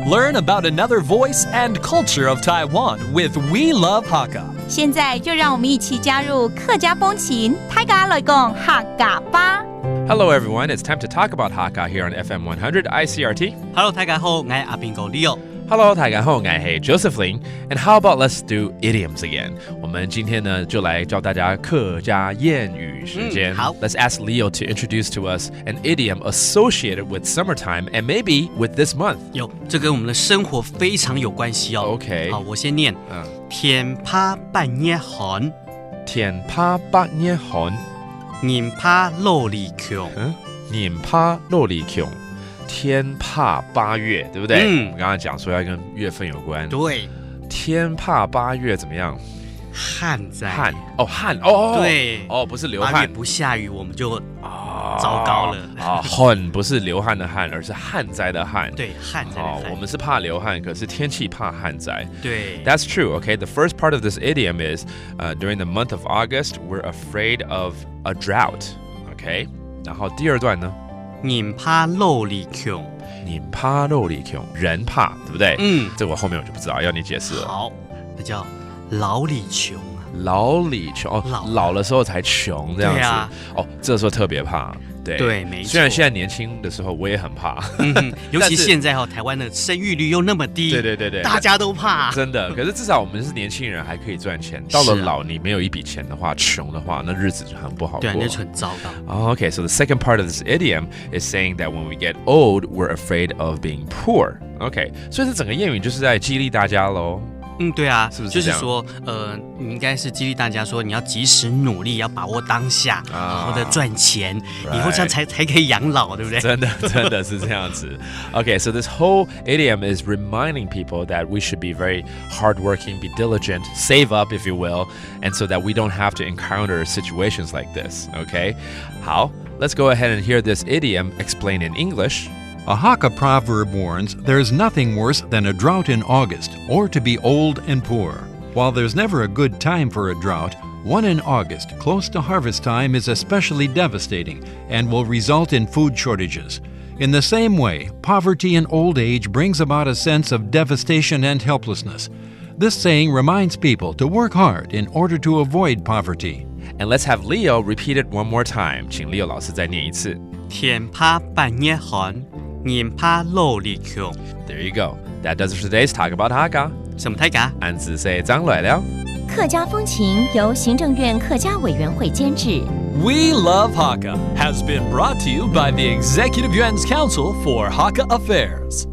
Learn about another voice and culture of Taiwan with We Love Hakka. 现在就让我们一起加入客家风情，大家来讲客家吧。Hello everyone, it's time to talk about Hakka here on FM 100 ICRT. Hello， 大家好，我係阿邊個 Leo。Hello， 大家好，我係 Josephine. And how about let's do idioms again? 我們今天呢就來教大家客家諺語時間。好 Let's ask Leo to introduce to us an idiom associated with summertime and maybe with this month. 有，這跟我們的生活非常有關係哦。OK 好，我先念。天怕半夜寒，天怕半夜寒，人怕落里窮。人怕落里窮。天怕八月，对不对？我们刚刚讲说要跟月份有关。对，天怕八月怎么样？旱灾。旱哦，对哦，不是流汗。八月不下雨，我们就糟糕了啊！旱不是流汗的旱，而是旱灾的旱。对，旱灾的旱。我们是怕流汗，可是天气怕旱灾。对 ，That's true. Okay, the first part of this idiom is during the month of August, we're afraid of a drought. Okay, 然后第二段呢？人怕落里窮，人怕落里窮，人怕，对不对？这我后面我就不知道，要你解释了。好，那叫老里窮啊。老里窮哦，老的时候才穷这样子。对啊，哦，这时候特别怕。对，没错。虽然现在年轻的时候我也很怕，尤其现在台湾的生育率又那么低，对，大家都怕，真的。可是至少我们是年轻人，还可以赚钱。到了老，你没有一笔钱的话，穷的话，那日子就很不好过。对，那就很糟糕。Okay, so the second part of this idiom is saying that when we get old, we're afraid of being poor. Okay, 所以这整个谚语就是在激励大家咯。对啊，是不是就是说，你应该是激励大家说，你要及时努力，要把握当下，好好的赚钱，以后这样才可以养老，对不对？真的是这样子。Okay, so this whole idiom is reminding people that we should be very hardworking, be diligent, save up, if you will, and so that we don't have to encounter situations like this. Okay, 好 let's go ahead and hear this idiom explained in English.A Hakka proverb warns there's nothing worse than a drought in August or to be old and poor. While there's never a good time for a drought, one in August, close to harvest time, is especially devastating and will result in food shortages. In the same way, poverty in old age brings about a sense of devastation and helplessness. This saying reminds people to work hard in order to avoid poverty. And let's have Leo repeat it one more time. 请 Leo 老师再念一次。天怕半夜寒，人怕落里窮。 There you go. That does it for today's Talk About Hakka. 什麼大家？按字say 張來了。客家風情由行政院客家委員會監製。We Love Hakka has been brought to you by the Executive Yuan's Council for Hakka Affairs.